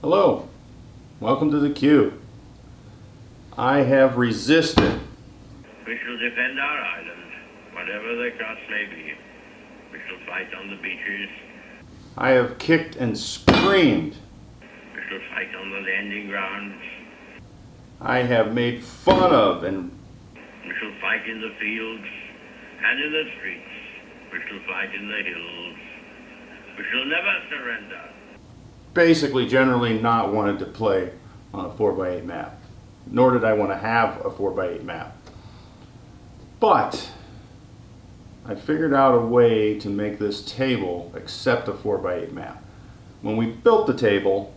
Hello, welcome to theCUBE. I have resisted. We shall defend our island, whatever the cost may be. We shall fight on the beaches. I have kicked and screamed. We shall fight on the landing grounds. I have made fun of and We shall fight in the fields and in the streets. We shall fight in the hills. We shall never surrender. basically generally not wanted to play on a 4x8 map. Nor did I want to have a 4x8 map. But I figured out a way to make this table accept a 4x8 map. When we built the table,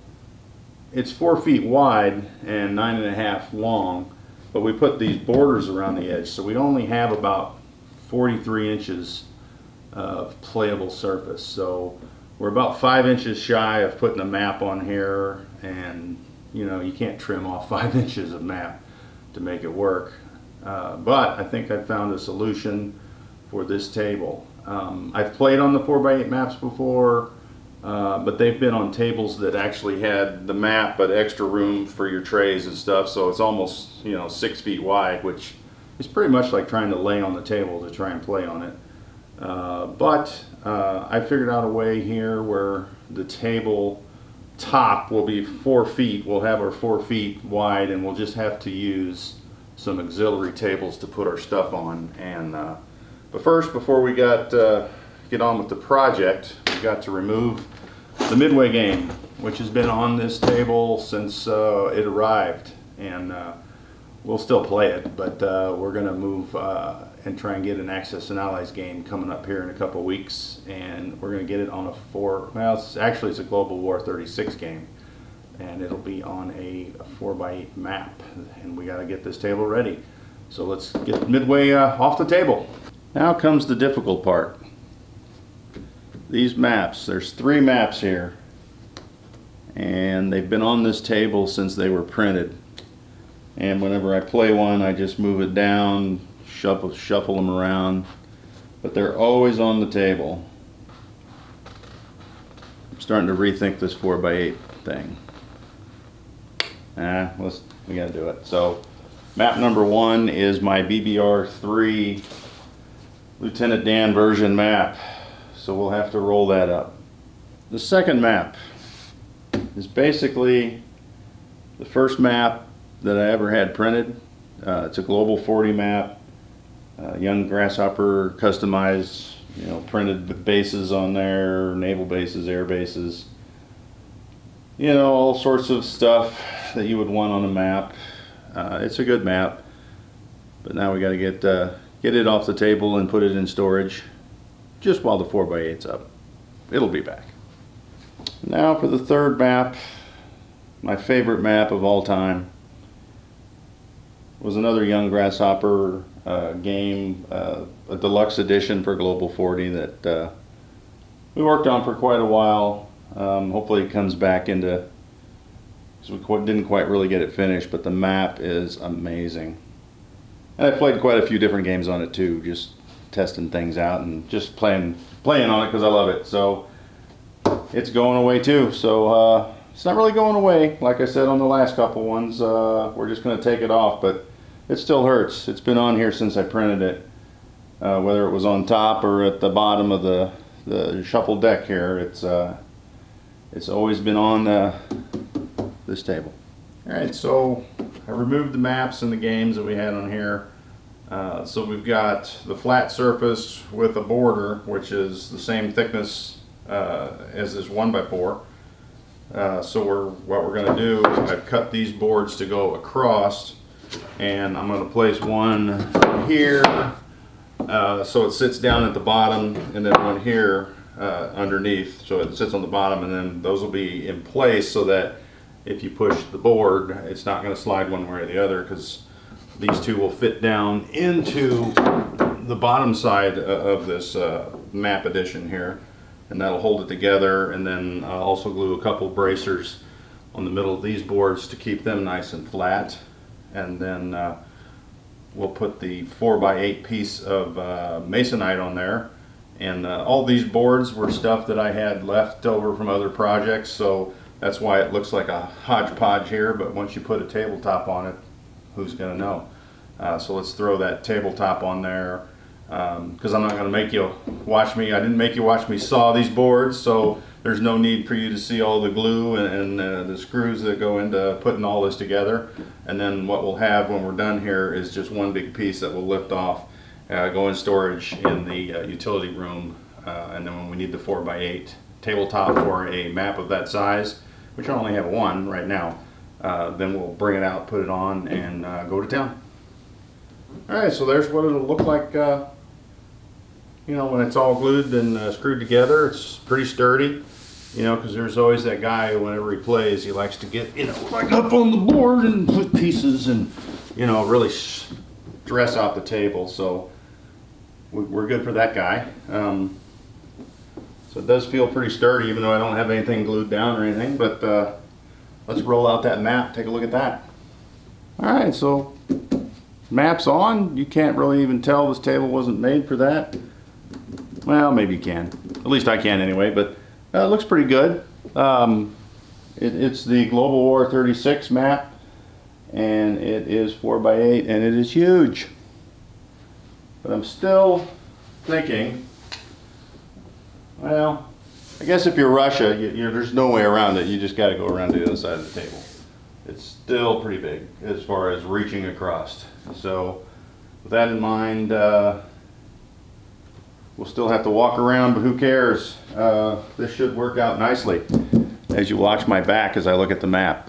it's 4 feet wide and 9.5 long, but we put these borders around the edge, so we only have about 43 inches of playable surface. So we're about 5 inches shy of putting a map on here, and you know, you can't trim off 5 inches of map to make it work. But I think I found a solution for this table. I've played on the 4x8 maps before, but they've been on tables that actually had the map but extra room for your trays and stuff, so it's almost, you know, 6 feet wide, which is pretty much like trying to lay on the table to try and play on it. But I figured out a way here where the table top will be 4 feet. We'll have our 4 feet wide, and we'll just have to use some auxiliary tables to put our stuff on. And but first, before we get on with the project, we got to remove the Midway game, which has been on this table since it arrived, and we'll still play it, but we're going to move and try and get an Axis and Allies game coming up here in a couple weeks, and we're going to get it on a it's a Global War 36 game, and it'll be on a 4x8 map, and we got to get this table ready. So let's get Midway off the table. Now comes the difficult part. These maps, there's 3 maps here, and they've been on this table since they were printed. And whenever I play one, I just move it down, shuffle them around, but they're always on the table. I'm starting to rethink this 4x8 thing. We gotta do it. So map number 1 is my BBR3 Lieutenant Dan version map, so we'll have to roll that up. The second map is basically the first map that I ever had printed. It's a Global 40 map, Young Grasshopper customized, you know, printed bases on there, naval bases, air bases, you know, all sorts of stuff that you would want on a map. It's a good map, but now we got to get it off the table and put it in storage just while the 4x8's up. It'll be back. Now for the third map, my favorite map of all time. Was another Young Grasshopper game, a deluxe edition for Global 40 that we worked on for quite a while. Hopefully it comes back into, because we didn't quite really get it finished, but the map is amazing. And I played quite a few different games on it too, just testing things out and just playing on it because I love it. So it's going away too. So it's not really going away, like I said on the last couple ones. We're just going to take it off, but it still hurts. It's been on here since I printed it, whether it was on top or at the bottom of the shuffle deck here. It's always been on this table. All right, so I removed the maps and the games that we had on here. So we've got the flat surface with a border, which is the same thickness as this 1x4. So what we're going to do, I've cut these boards to go across, and I'm going to place one here so it sits down at the bottom, and then one here underneath, so it sits on the bottom, and then those will be in place so that if you push the board, it's not going to slide one way or the other, because these two will fit down into the bottom side of this map edition here, and that'll hold it together. And then I'll also glue a couple bracers on the middle of these boards to keep them nice and flat, and then we'll put the 4x8 piece of masonite on there. And all these boards were stuff that I had left over from other projects, so That's why it looks like a hodgepodge here, but once you put a tabletop on it, who's gonna know? So let's throw that tabletop on there, because I'm not gonna make you watch me. I didn't make you watch me saw these boards, so there's no need for you to see all the glue and the screws that go into putting all this together. And then what we'll have when we're done here is just one big piece that will lift off, go in storage in the utility room, and then when we need the 4x8 tabletop for a map of that size, which I only have one right now, then we'll bring it out, put it on, and go to town. Alright, so there's what it'll look like, you know, when it's all glued and screwed together. It's pretty sturdy, you know, because there's always that guy, whenever he plays, he likes to get, you know, like up on the board and put pieces and, you know, really stress out the table. So we're good for that guy. So it does feel pretty sturdy, even though I don't have anything glued down or anything. But let's roll out that map, take a look at that. Alright, so map's on. You can't really even tell this table wasn't made for that. Well, maybe you can. At least I can anyway, but it looks pretty good. It's the Global War 36 map, and it is 4x8, and it is huge. But I'm still thinking, well, I guess if you're Russia, there's no way around it. You just got to go around to the other side of the table. It's still pretty big as far as reaching across. So with that in mind, we'll still have to walk around, but who cares? This should work out nicely as you watch my back as I look at the map.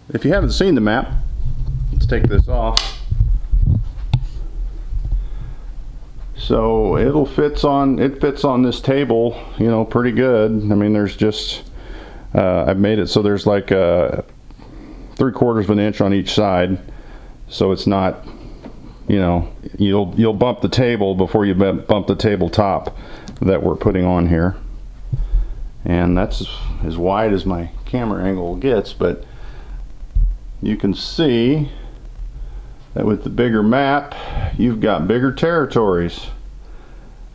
If you haven't seen the map, let's take this off. So it fits on this table, you know, pretty good. I mean, there's just I've made it so there's like 3/4 of an inch on each side, so it's not, you know, you'll bump the table before you bump the tabletop that we're putting on here. And that's as wide as my camera angle gets, but you can see that with the bigger map, you've got bigger territories.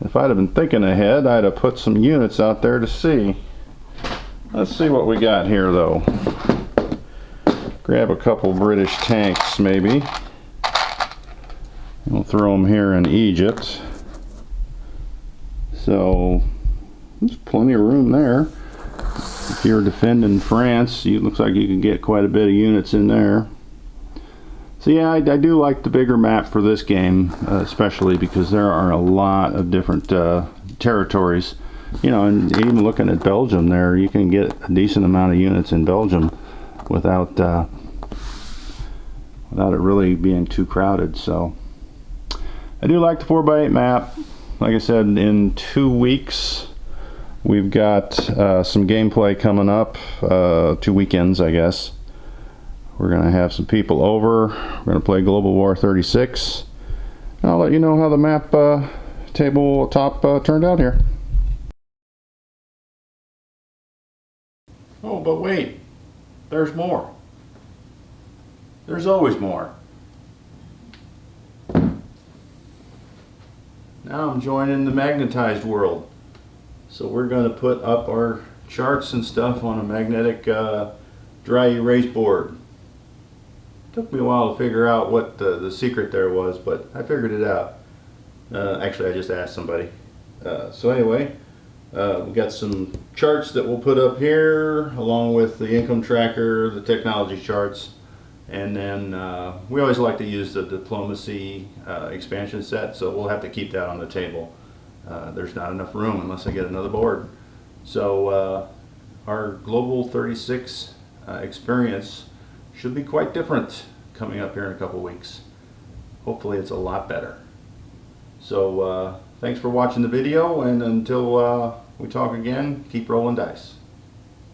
If I'd have been thinking ahead, I'd have put some units out there to see. Let's see what we got here though. Grab a couple British tanks maybe. We'll throw them here in Egypt. So there's plenty of room there. If you're defending France, it looks like you can get quite a bit of units in there. So yeah, I do like the bigger map for this game, especially because there are a lot of different territories. You know, and even looking at Belgium there, you can get a decent amount of units in Belgium without it really being too crowded. So I do like the 4x8 map. Like I said, in 2 weeks we've got some gameplay coming up, 2 weekends I guess. We're gonna have some people over. We're gonna play Global War 36. And I'll let you know how the map tabletop turned out here. Oh, but wait, there's more. There's always more. Now I'm joining the magnetized world. So we're going to put up our charts and stuff on a magnetic dry erase board. Took me a while to figure out what the secret there was, but I figured it out. Actually, I just asked somebody. So anyway, we got some charts that we'll put up here, along with the income tracker, the technology charts, and then we always like to use the diplomacy expansion set, so we'll have to keep that on the table. There's not enough room unless I get another board. So our Global 36 experience should be quite different coming up here in a couple weeks. Hopefully it's a lot better. So thanks for watching the video, and until we talk again, keep rolling dice.